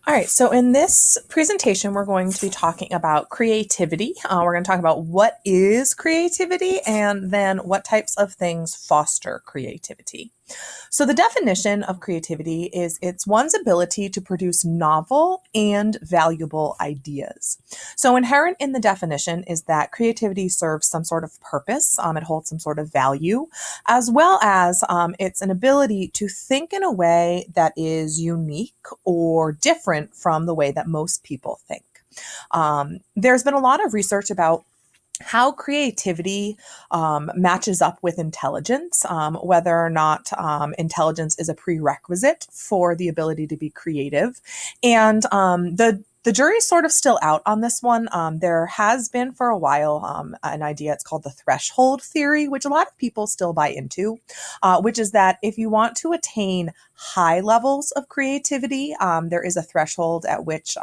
All right, so in this presentation, we're going to be talking about creativity. We're going to talk about what is creativity and then what types of things foster creativity. So, the definition of creativity is it's one's ability to produce novel and valuable ideas. So, inherent in the definition is that creativity serves some sort of purpose, it holds some sort of value, as well as it's an ability to think in a way that is unique or different from the way that most people think. There's been a lot of research about how creativity matches up with intelligence, whether or not intelligence is a prerequisite for the ability to be creative. And the jury's sort of still out on this one. There has been for a while an idea, it's called the threshold theory, which a lot of people still buy into, which is that if you want to attain high levels of creativity, there is a threshold at which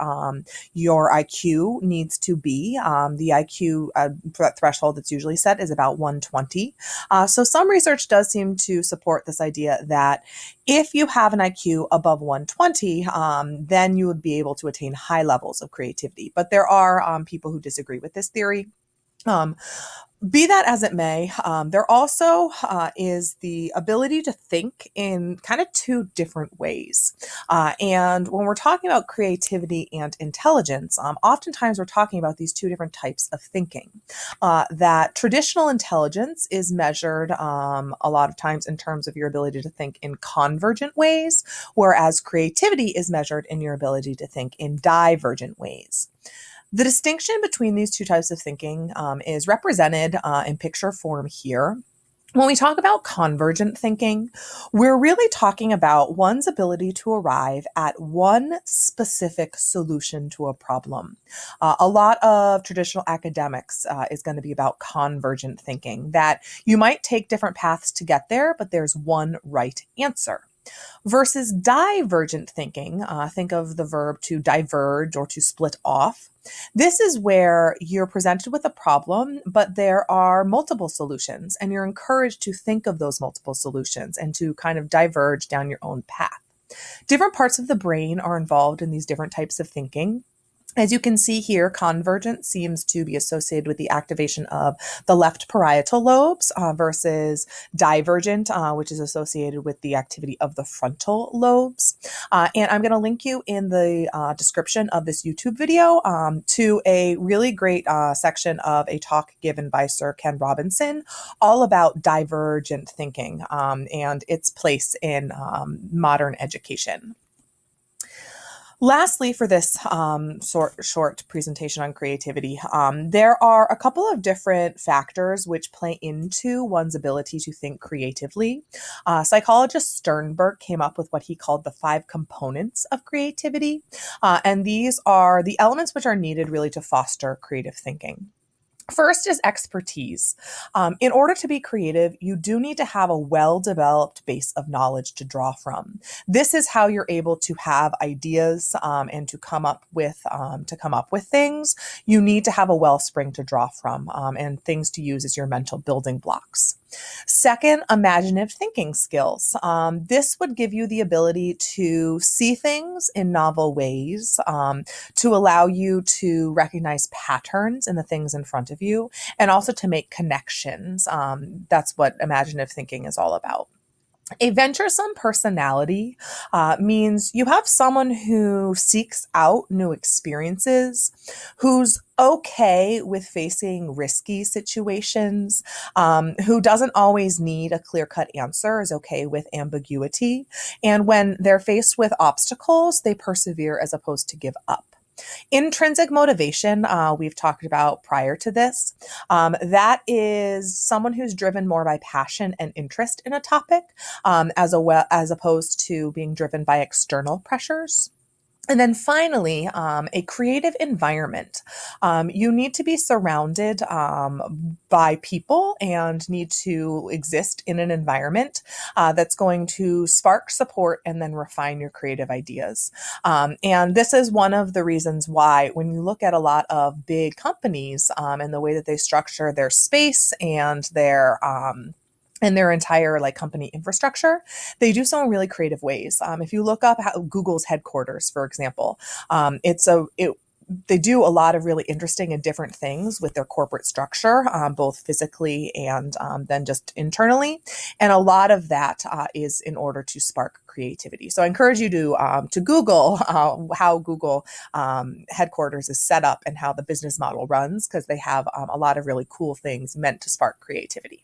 your IQ needs to be. The IQ threshold that's usually set is about 120. So some research does seem to support this idea that if you have an IQ above 120, then you would be able to attain high levels of creativity. But there are people who disagree with this theory. Um, be that as it may, there also is the ability to think in kind of two different ways. And when we're talking about creativity and intelligence, oftentimes we're talking about these two different types of thinking. That traditional intelligence is measured a lot of times in terms of your ability to think in convergent ways, whereas creativity is measured in your ability to think in divergent ways. The distinction between these two types of thinking is represented in picture form here. When we talk about convergent thinking, we're really talking about one's ability to arrive at one specific solution to a problem. A lot of traditional academics is going to be about convergent thinking, that you might take different paths to get there, but there's one right answer. Versus divergent thinking, think of the verb to diverge or to split off. This is where you're presented with a problem, but there are multiple solutions, and you're encouraged to think of those multiple solutions and to kind of diverge down your own path. Different parts of the brain are involved in these different types of thinking. As you can see here, convergent seems to be associated with the activation of the left parietal lobes versus divergent, which is associated with the activity of the frontal lobes. And I'm going to link you in the description of this YouTube video to a really great section of a talk given by Sir Ken Robinson all about divergent thinking and its place in modern education. Lastly, for this short presentation on creativity, there are a couple of different factors which play into one's ability to think creatively. Psychologist Sternberg came up with what he called the 5 components of creativity, and these are the elements which are needed really to foster creative thinking. First is expertise. In order to be creative, you do need to have a well-developed base of knowledge to draw from. This is how you're able to have ideas and to come up with things. You need to have a wellspring to draw from and things to use as your mental building blocks. Second, imaginative thinking skills. This would give you the ability to see things in novel ways, to allow you to recognize patterns in the things in front of you, and also to make connections. That's what imaginative thinking is all about. A venturesome personality means you have someone who seeks out new experiences, who's okay with facing risky situations, who doesn't always need a clear-cut answer, is okay with ambiguity, and when they're faced with obstacles, they persevere as opposed to give up. Intrinsic motivation, we've talked about prior to this. That is someone who's driven more by passion and interest in a topic, as opposed to being driven by external pressures. And then finally, a creative environment. You need to be surrounded by people and need to exist in an environment that's going to spark, support, and then refine your creative ideas. And this is one of the reasons why when you look at a lot of big companies and the way that they structure their space and and their entire like company infrastructure, they do so in really creative ways. If you look up how Google's headquarters, for example, they do a lot of really interesting and different things with their corporate structure, both physically and then just internally. And a lot of that is in order to spark creativity. So I encourage you to Google how Google headquarters is set up and how the business model runs, because they have a lot of really cool things meant to spark creativity.